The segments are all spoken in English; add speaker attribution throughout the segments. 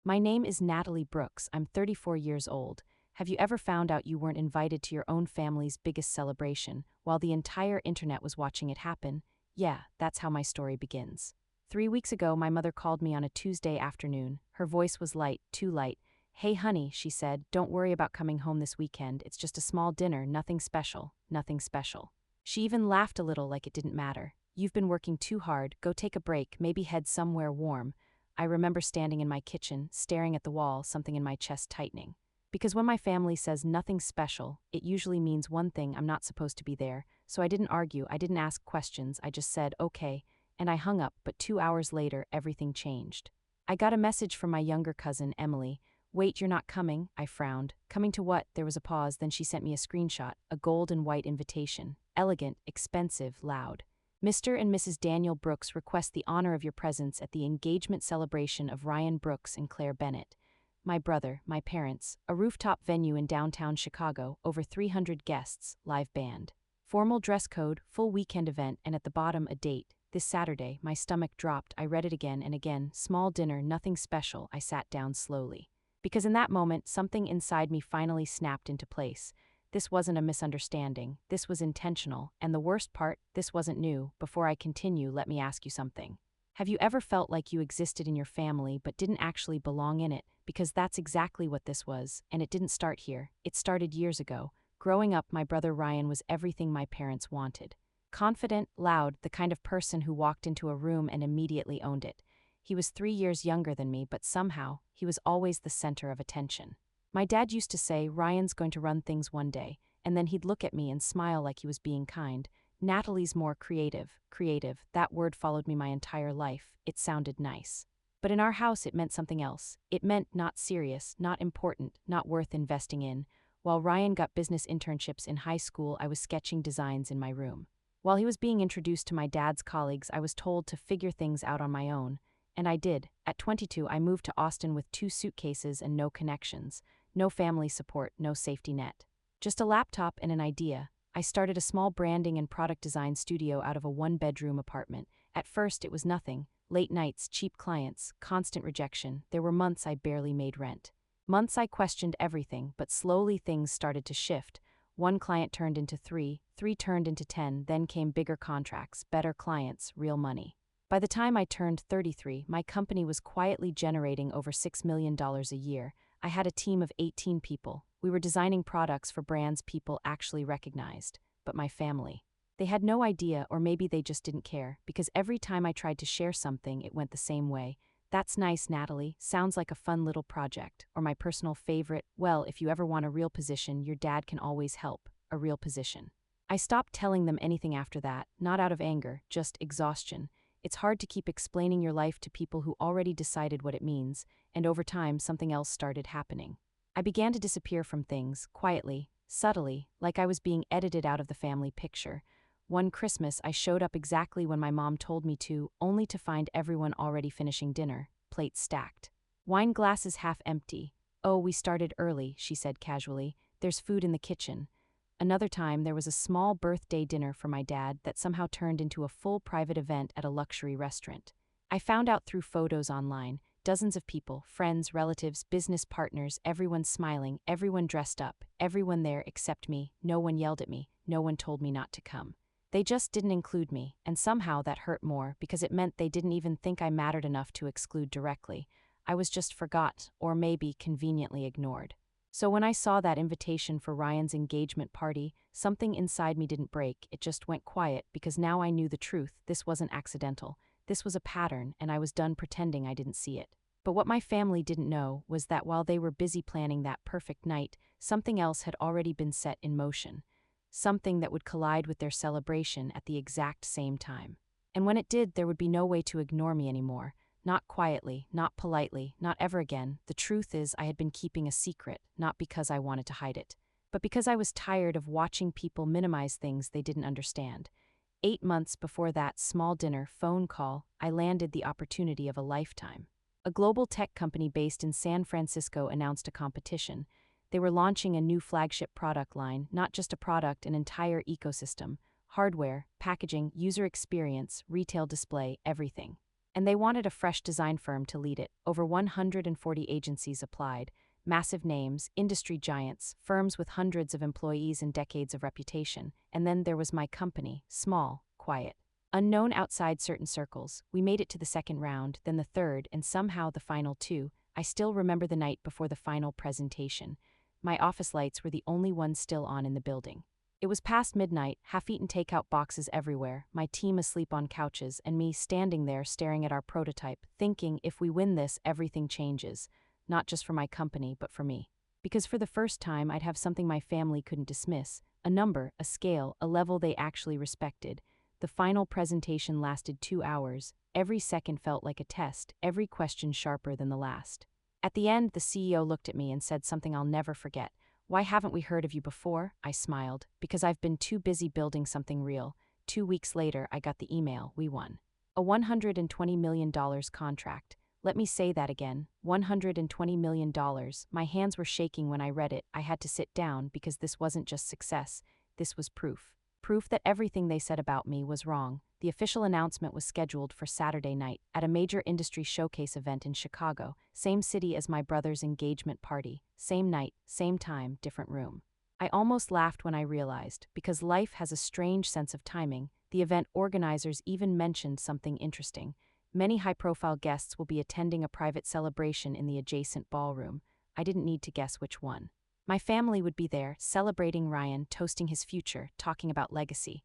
Speaker 1: My name is Natalie Brooks. I'm 34 years old. Have you ever found out you weren't invited to your own family's biggest celebration while the entire internet was watching it happen? Yeah, that's how my story begins. 3 weeks ago, my mother called me on a Tuesday afternoon. Her voice was light, too light. "Hey, honey," she said, "don't worry about coming home this weekend. It's just a small dinner, nothing special, nothing special." She even laughed a little like it didn't matter. "You've been working too hard, go take a break, maybe head somewhere warm." I remember standing in my kitchen, staring at the wall, something in my chest tightening. Because when my family says nothing special, it usually means one thing: I'm not supposed to be there. So I didn't argue, I didn't ask questions, I just said, okay, and I hung up, but 2 hours later, everything changed. I got a message from my younger cousin, Emily. "Wait, you're not coming?" I frowned. "Coming to what?" There was a pause, then she sent me a screenshot, a gold and white invitation. Elegant, expensive, loud. "Mr. and Mrs. Daniel Brooks request the honor of your presence at the engagement celebration of Ryan Brooks and Claire Bennett. My brother, my parents, a rooftop venue in downtown Chicago, over 300 guests, live band. Formal dress code, full weekend event, and at the bottom a date. This Saturday." My stomach dropped. I read it again and again. Small dinner, nothing special. I sat down slowly. Because in that moment, something inside me finally snapped into place. This wasn't a misunderstanding. This was intentional. And the worst part, this wasn't new. Before I continue, let me ask you something. Have you ever felt like you existed in your family but didn't actually belong in it? Because that's exactly what this was, and it didn't start here. It started years ago. Growing up, my brother Ryan was everything my parents wanted. Confident, loud, the kind of person who walked into a room and immediately owned it. He was 3 years younger than me, but somehow, he was always the center of attention. My dad used to say, "Ryan's going to run things one day," and then he'd look at me and smile like he was being kind. "Natalie's more creative." Creative, that word followed me my entire life. It sounded nice. But in our house, it meant something else. It meant not serious, not important, not worth investing in. While Ryan got business internships in high school, I was sketching designs in my room. While he was being introduced to my dad's colleagues, I was told to figure things out on my own. And I did. At 22, I moved to Austin with 2 suitcases and no connections. No family support, no safety net. Just a laptop and an idea. I started a small branding and product design studio out of a 1-bedroom apartment. At first, it was nothing. Late nights, cheap clients, constant rejection. There were months I barely made rent. Months I questioned everything, but slowly things started to shift. 1 client turned into 3, 3 turned into 10, then came bigger contracts, better clients, real money. By the time I turned 33, my company was quietly generating over $6 million a year. I had a team of 18 people. We were designing products for brands people actually recognized. But my family. They had no idea, or maybe they just didn't care, because every time I tried to share something, it went the same way. "That's nice, Natalie. Sounds like a fun little project." Or my personal favorite, "Well, if you ever want a real position, your dad can always help." A real position. I stopped telling them anything after that, not out of anger, just exhaustion. It's hard to keep explaining your life to people who already decided what it means, and over time, something else started happening. I began to disappear from things, quietly, subtly, like I was being edited out of the family picture. One Christmas, I showed up exactly when my mom told me to, only to find everyone already finishing dinner, plates stacked. Wine glasses half empty. "Oh, we started early," she said casually. "There's food in the kitchen." Another time, there was a small birthday dinner for my dad that somehow turned into a full private event at a luxury restaurant. I found out through photos online, dozens of people, friends, relatives, business partners, everyone smiling, everyone dressed up, everyone there except me. No one yelled at me, no one told me not to come. They just didn't include me, and somehow that hurt more because it meant they didn't even think I mattered enough to exclude directly. I was just forgot, or maybe conveniently ignored. So when I saw that invitation for Ryan's engagement party, something inside me didn't break, it just went quiet, because now I knew the truth. This wasn't accidental. This was a pattern, and I was done pretending I didn't see it. But what my family didn't know was that while they were busy planning that perfect night, something else had already been set in motion. Something that would collide with their celebration at the exact same time. And when it did, there would be no way to ignore me anymore. Not quietly, not politely, not ever again. The truth is, I had been keeping a secret, not because I wanted to hide it, but because I was tired of watching people minimize things they didn't understand. 8 months before that small dinner phone call, I landed the opportunity of a lifetime. A global tech company based in San Francisco announced a competition. They were launching a new flagship product line, not just a product, an entire ecosystem. Hardware, packaging, user experience, retail display, everything. And they wanted a fresh design firm to lead it. Over 140 agencies applied. Massive names, industry giants, firms with hundreds of employees and decades of reputation. And then there was my company, small, quiet. Unknown outside certain circles. We made it to the second round, then the third, and somehow the final two. I still remember the night before the final presentation. My office lights were the only ones still on in the building. It was past midnight, half-eaten takeout boxes everywhere, my team asleep on couches, and me standing there staring at our prototype, thinking if we win this, everything changes. Not just for my company, but for me. Because for the first time, I'd have something my family couldn't dismiss. A number, a scale, a level they actually respected. The final presentation lasted 2 hours. Every second felt like a test, every question sharper than the last. At the end, the CEO looked at me and said something I'll never forget. "Why haven't we heard of you before?" I smiled. "Because I've been too busy building something real." 2 weeks later, I got the email. We won. A $120 million contract. Let me say that again. $120 million. My hands were shaking when I read it. I had to sit down because this wasn't just success. This was proof. Proof that everything they said about me was wrong. The official announcement was scheduled for Saturday night at a major industry showcase event in Chicago, same city as my brother's engagement party, same night, same time, different room. I almost laughed when I realized, because life has a strange sense of timing, the event organizers even mentioned something interesting. Many high-profile guests will be attending a private celebration in the adjacent ballroom. I didn't need to guess which one. My family would be there, celebrating Ryan, toasting his future, talking about legacy.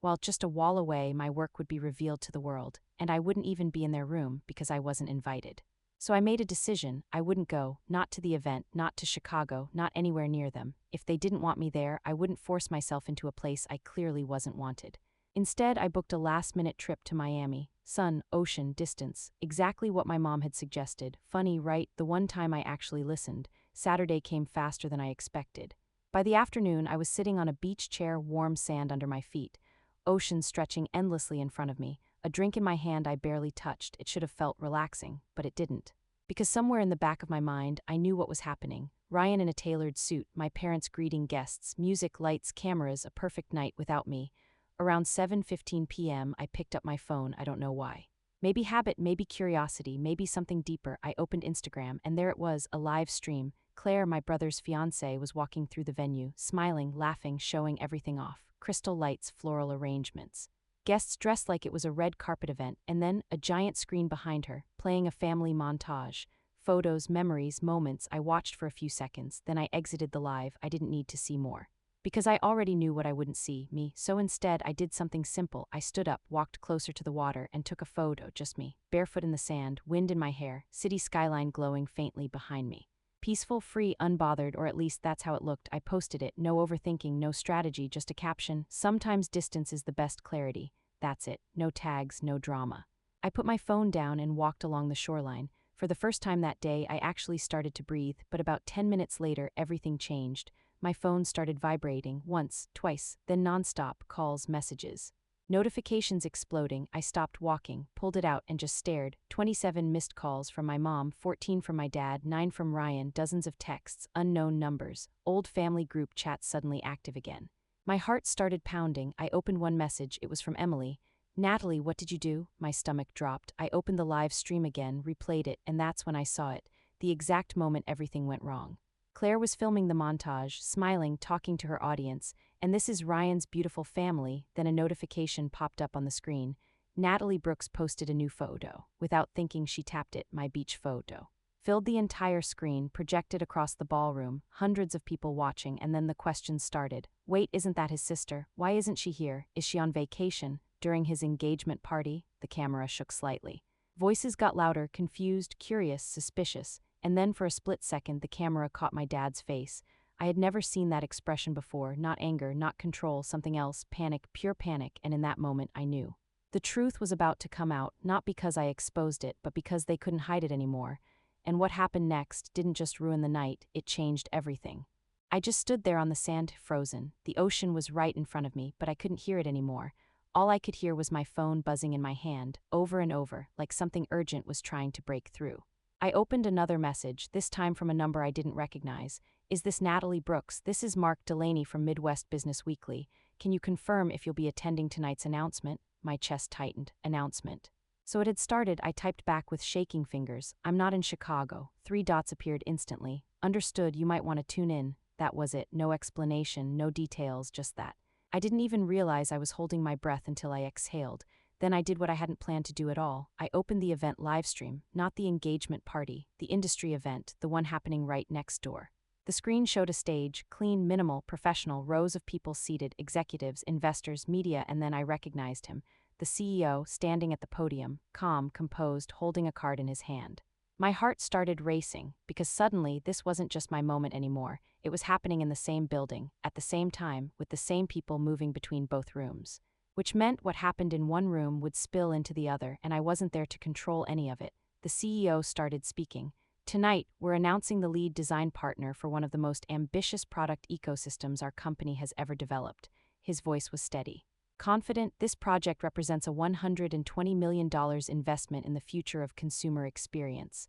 Speaker 1: While just a wall away, my work would be revealed to the world, and I wouldn't even be in their room because I wasn't invited. So I made a decision. I wouldn't go, not to the event, not to Chicago, not anywhere near them. If they didn't want me there, I wouldn't force myself into a place I clearly wasn't wanted. Instead, I booked a last-minute trip to Miami. Sun, ocean, distance, exactly what my mom had suggested. Funny, right? The one time I actually listened. Saturday came faster than I expected. By the afternoon, I was sitting on a beach chair, warm sand under my feet. Ocean stretching endlessly in front of me. A drink in my hand I barely touched. It should have felt relaxing, but it didn't. Because somewhere in the back of my mind, I knew what was happening. Ryan in a tailored suit, my parents greeting guests, music, lights, cameras, a perfect night without me. Around 7:15 p.m., I picked up my phone, I don't know why. Maybe habit, maybe curiosity, maybe something deeper. I opened Instagram, and there it was, a live stream. Claire, my brother's fiancée, was walking through the venue, smiling, laughing, showing everything off. Crystal lights, floral arrangements. Guests dressed like it was a red carpet event, and then a giant screen behind her, playing a family montage. Photos, memories, moments. I watched for a few seconds, then I exited the live. I didn't need to see more. Because I already knew what I wouldn't see, me, so instead I did something simple. I stood up, walked closer to the water, and took a photo, just me, barefoot in the sand, wind in my hair, city skyline glowing faintly behind me. Peaceful, free, unbothered, or at least that's how it looked. I posted it, no overthinking, no strategy, just a caption. Sometimes distance is the best clarity. That's it, no tags, no drama. I put my phone down and walked along the shoreline. For the first time that day, I actually started to breathe, but about 10 minutes later, everything changed. My phone started vibrating, once, twice, then non-stop, calls, messages. Notifications exploding. I stopped walking, pulled it out and just stared. 27 missed calls from my mom, 14 from my dad, 9 from Ryan, dozens of texts, unknown numbers. Old family group chats suddenly active again. My heart started pounding. I opened one message. It was from Emily. "Natalie, what did you do?" My stomach dropped. I opened the live stream again, replayed it, and that's when I saw it. The exact moment everything went wrong. Claire was filming the montage, smiling, talking to her audience, and "This is Ryan's beautiful family." Then a notification popped up on the screen. Natalie Brooks posted a new photo. Without thinking, she tapped it. My beach photo. Filled the entire screen, projected across the ballroom, hundreds of people watching, and then the questions started. Wait, isn't that his sister? Why isn't she here? Is she on vacation? During his engagement party? The camera shook slightly. Voices got louder, confused, curious, suspicious. And then for a split second, the camera caught my dad's face. I had never seen that expression before, not anger, not control, something else, panic, pure panic, and in that moment I knew. The truth was about to come out, not because I exposed it, but because they couldn't hide it anymore. And what happened next didn't just ruin the night, it changed everything. I just stood there on the sand, frozen. The ocean was right in front of me, but I couldn't hear it anymore. All I could hear was my phone buzzing in my hand, over and over, like something urgent was trying to break through. I opened another message, this time from a number I didn't recognize. "Is this Natalie Brooks? This is Mark Delaney from Midwest Business Weekly. Can you confirm if you'll be attending tonight's announcement?" My chest tightened. Announcement. So it had started, I typed back with shaking fingers. I'm not in Chicago. 3 dots appeared instantly. Understood, you might want to tune in. That was it. No explanation, no details, just that. I didn't even realize I was holding my breath until I exhaled. Then I did what I hadn't planned to do at all. I opened the event livestream, not the engagement party, the industry event, the one happening right next door. The screen showed a stage, clean, minimal, professional, rows of people seated, executives, investors, media, and then I recognized him, the CEO, standing at the podium, calm, composed, holding a card in his hand. My heart started racing, because suddenly this wasn't just my moment anymore. It was happening in the same building, at the same time, with the same people moving between both rooms. Which meant what happened in one room would spill into the other, and I wasn't there to control any of it. The CEO started speaking. Tonight, we're announcing the lead design partner for one of the most ambitious product ecosystems our company has ever developed. His voice was steady. Confident, this project represents a $120 million investment in the future of consumer experience.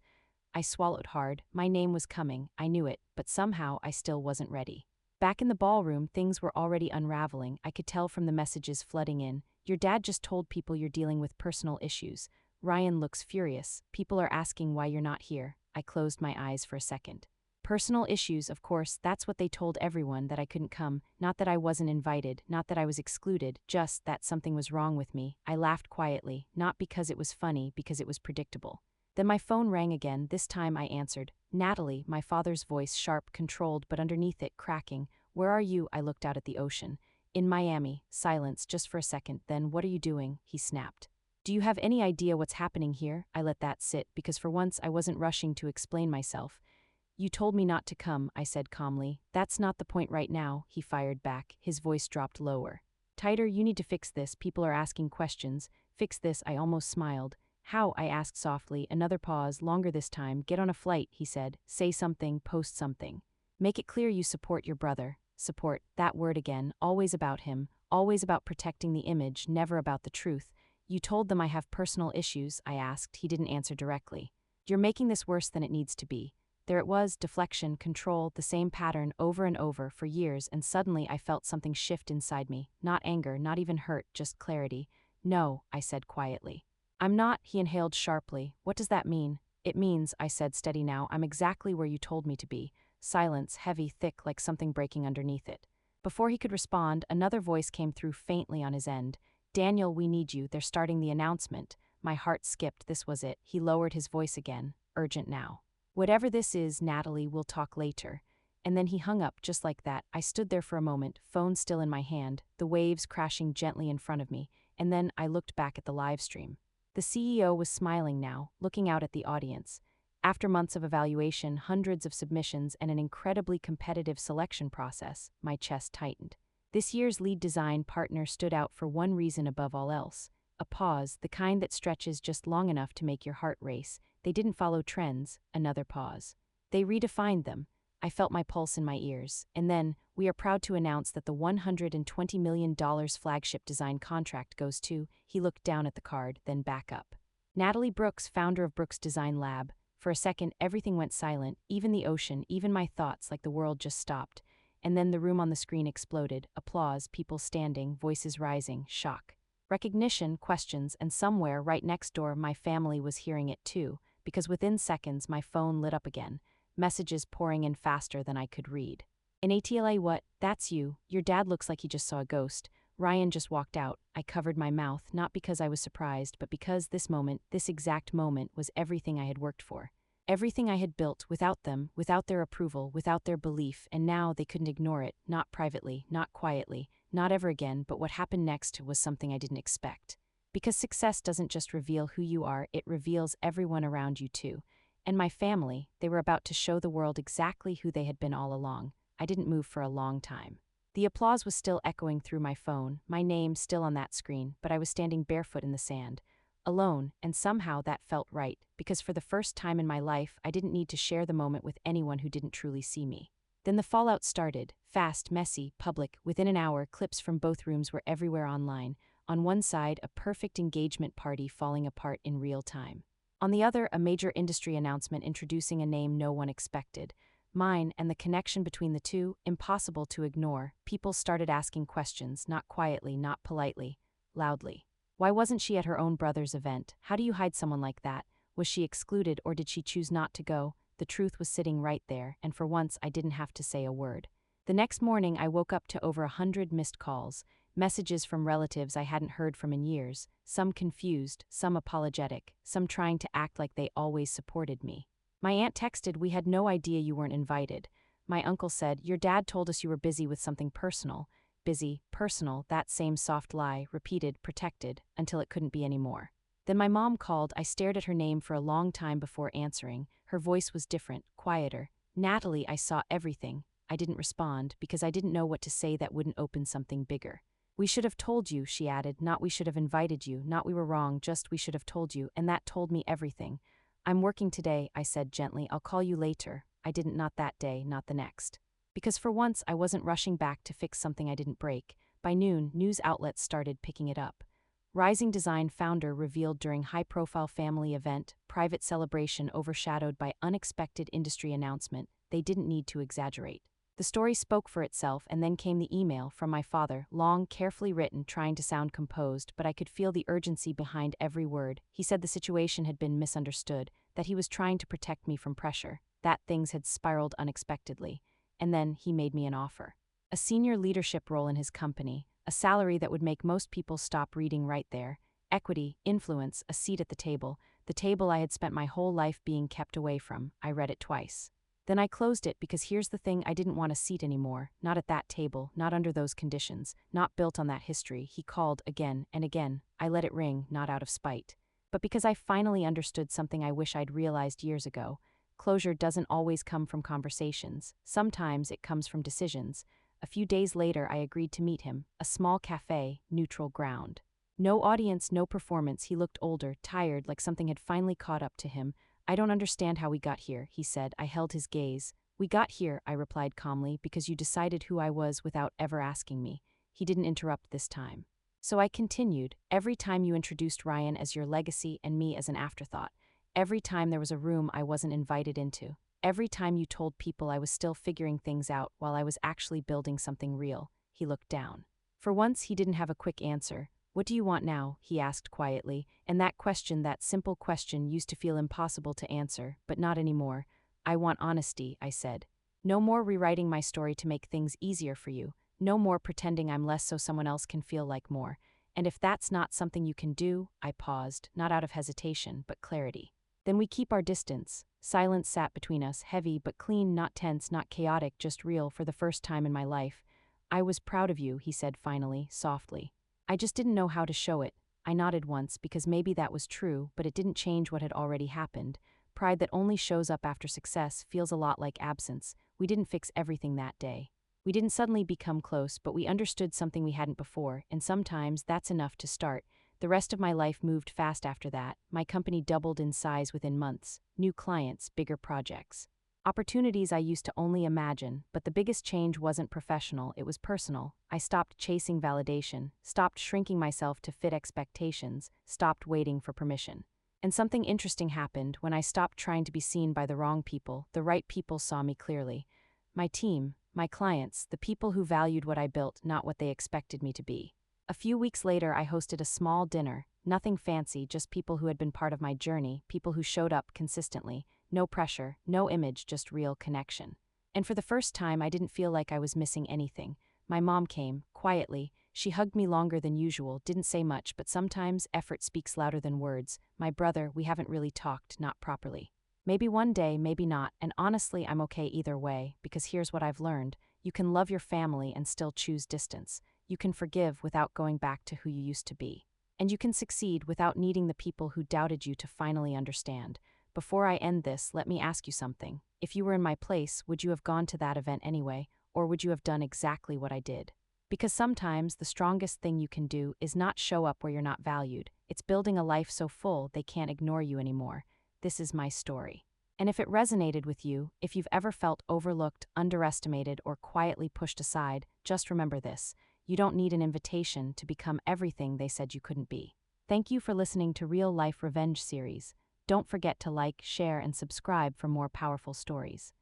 Speaker 1: I swallowed hard. My name was coming, I knew it, but somehow I still wasn't ready. Back in the ballroom, things were already unraveling. I could tell from the messages flooding in. Your dad just told people you're dealing with personal issues. Ryan looks furious. People are asking why you're not here. I closed my eyes for a second. Personal issues, of course, that's what they told everyone, that I couldn't come, not that I wasn't invited, not that I was excluded, just that something was wrong with me. I laughed quietly, not because it was funny, because it was predictable. Then my phone rang again. This time I answered. Natalie, my father's voice, sharp, controlled, but underneath it, cracking. Where are you? I looked out at the ocean. In Miami. Silence, just for a second, then what are you doing? He snapped. Do you have any idea what's happening here? I let that sit, because for once I wasn't rushing to explain myself. You told me not to come, I said calmly. That's not the point right now, he fired back. His voice dropped lower. Tighter, you need to fix this. People are asking questions. Fix this, I almost smiled. How? I asked softly. Another pause, longer this time. Get on a flight, he said. Say something, post something. Make it clear you support your brother. Support, that word again, always about him, always about protecting the image, never about the truth. You told them I have personal issues, I asked. He didn't answer directly. You're making this worse than it needs to be. There it was, deflection, control, the same pattern over and over for years, and suddenly I felt something shift inside me. Not anger, not even hurt, just clarity. No, I said quietly. I'm not, he inhaled sharply. What does that mean? It means, I said steady now, I'm exactly where you told me to be. Silence, heavy, thick, like something breaking underneath it. Before he could respond, another voice came through faintly on his end. Daniel, we need you, they're starting the announcement. My heart skipped, this was it. He lowered his voice again. Urgent now. Whatever this is, Natalie, we'll talk later. And then he hung up just like that. I stood there for a moment, phone still in my hand, the waves crashing gently in front of me, and then I looked back at the live stream. The CEO was smiling now, looking out at the audience. After months of evaluation, hundreds of submissions, and an incredibly competitive selection process, my chest tightened. This year's lead design partner stood out for one reason above all else. A pause, the kind that stretches just long enough to make your heart race. They didn't follow trends. Another pause. They redefined them. I felt my pulse in my ears. And then, we are proud to announce that the $120 million flagship design contract goes to, he looked down at the card, then back up. Natalie Brooks, founder of Brooks Design Lab. For a second, everything went silent, even the ocean, even my thoughts, like the world just stopped. And then the room on the screen exploded. Applause, people standing, voices rising, shock. Recognition, questions, and somewhere right next door my family was hearing it too, because within seconds my phone lit up again, messages pouring in faster than I could read. In ATLA, what? That's you. Your dad looks like he just saw a ghost. Ryan just walked out. I covered my mouth, not because I was surprised, but because this moment, this exact moment, was everything I had worked for. Everything I had built without them, without their approval, without their belief, and now they couldn't ignore it, not privately, not quietly, not ever again, but what happened next was something I didn't expect. Because success doesn't just reveal who you are, it reveals everyone around you too. And my family, they were about to show the world exactly who they had been all along. I didn't move for a long time. The applause was still echoing through my phone, my name still on that screen, but I was standing barefoot in the sand. Alone, and somehow that felt right, because for the first time in my life I didn't need to share the moment with anyone who didn't truly see me. Then the fallout started, fast, messy, public. Within an hour, clips from both rooms were everywhere online. On one side, a perfect engagement party falling apart in real time. On the other, a major industry announcement introducing a name no one expected. Mine, and the connection between the two, impossible to ignore. People started asking questions, not quietly, not politely, loudly. Why wasn't she at her own brother's event? How do you hide someone like that? Was she excluded or did she choose not to go? The truth was sitting right there, and for once I didn't have to say a word. The next morning I woke up to over 100 missed calls, messages from relatives I hadn't heard from in years, some confused, some apologetic, some trying to act like they always supported me. My aunt texted, "We had no idea you weren't invited." My uncle said, "Your dad told us you were busy with something personal." Busy, personal, that same soft lie, repeated, protected, until it couldn't be any more. Then my mom called. I stared at her name for a long time before answering. Her voice was different, quieter. "Natalie, I saw everything." I didn't respond because I didn't know what to say that wouldn't open something bigger. "We should have told you," she added, "not we should have invited you, not we were wrong, just we should have told you, and that told me everything." "I'm working today," I said gently. "I'll call you later." I didn't, not that day, not the next. Because for once I wasn't rushing back to fix something I didn't break. By noon, news outlets started picking it up. Rising Design founder revealed during high-profile family event, private celebration overshadowed by unexpected industry announcement. They didn't need to exaggerate. The story spoke for itself, and then came the email from my father, long, carefully written, trying to sound composed, but I could feel the urgency behind every word. He said the situation had been misunderstood, that he was trying to protect me from pressure, that things had spiraled unexpectedly. And then he made me an offer. A senior leadership role in his company, a salary that would make most people stop reading right there, equity, influence, a seat at the table I had spent my whole life being kept away from. I read it twice. Then I closed it because here's the thing, I didn't want a seat anymore, not at that table, not under those conditions, not built on that history. He called again and again. I let it ring, not out of spite, but because I finally understood something I wish I'd realized years ago. Closure doesn't always come from conversations. Sometimes it comes from decisions. A few days later I agreed to meet him, a small cafe, neutral ground. No audience, no performance. He looked older, tired, like something had finally caught up to him. "I don't understand how we got here," he said. I held his gaze. "We got here," I replied calmly, "because you decided who I was without ever asking me." He didn't interrupt this time. So I continued. "Every time you introduced Ryan as your legacy and me as an afterthought. Every time there was a room I wasn't invited into. Every time you told people I was still figuring things out while I was actually building something real." He looked down. For once he didn't have a quick answer. "What do you want now?" he asked quietly, and that question, that simple question, used to feel impossible to answer, but not anymore. "I want honesty," I said. "No more rewriting my story to make things easier for you. No more pretending I'm less so someone else can feel like more. And if that's not something you can do," I paused, not out of hesitation, but clarity. "Then we keep our distance." Silence sat between us, heavy but clean, not tense, not chaotic, just real for the first time in my life. "I was proud of you," he said finally, softly. "I just didn't know how to show it." I nodded once, because maybe that was true, but it didn't change what had already happened. Pride that only shows up after success feels a lot like absence. We didn't fix everything that day. We didn't suddenly become close, but we understood something we hadn't before, and sometimes that's enough to start. The rest of my life moved fast after that. My company doubled in size within months. New clients, bigger projects. Opportunities I used to only imagine, but the biggest change wasn't professional, it was personal. I stopped chasing validation, stopped shrinking myself to fit expectations, stopped waiting for permission. And something interesting happened. When I stopped trying to be seen by the wrong people, the right people saw me clearly. My team, my clients, the people who valued what I built, not what they expected me to be. A few weeks later I hosted a small dinner, nothing fancy, just people who had been part of my journey, people who showed up consistently. No pressure, no image, just real connection. And for the first time I didn't feel like I was missing anything. My mom came, quietly. She hugged me longer than usual, didn't say much, but sometimes effort speaks louder than words. "My brother, we haven't really talked, not properly. Maybe one day, maybe not, and honestly I'm okay either way, because here's what I've learned. You can love your family and still choose distance. You can forgive without going back to who you used to be. And you can succeed without needing the people who doubted you to finally understand." Before I end this, let me ask you something. If you were in my place, would you have gone to that event anyway, or would you have done exactly what I did? Because sometimes the strongest thing you can do is not show up where you're not valued. It's building a life so full they can't ignore you anymore. This is my story. And if it resonated with you, if you've ever felt overlooked, underestimated, or quietly pushed aside, just remember this. You don't need an invitation to become everything they said you couldn't be. Thank you for listening to Real Life Revenge series. Don't forget to like, share, and subscribe for more powerful stories.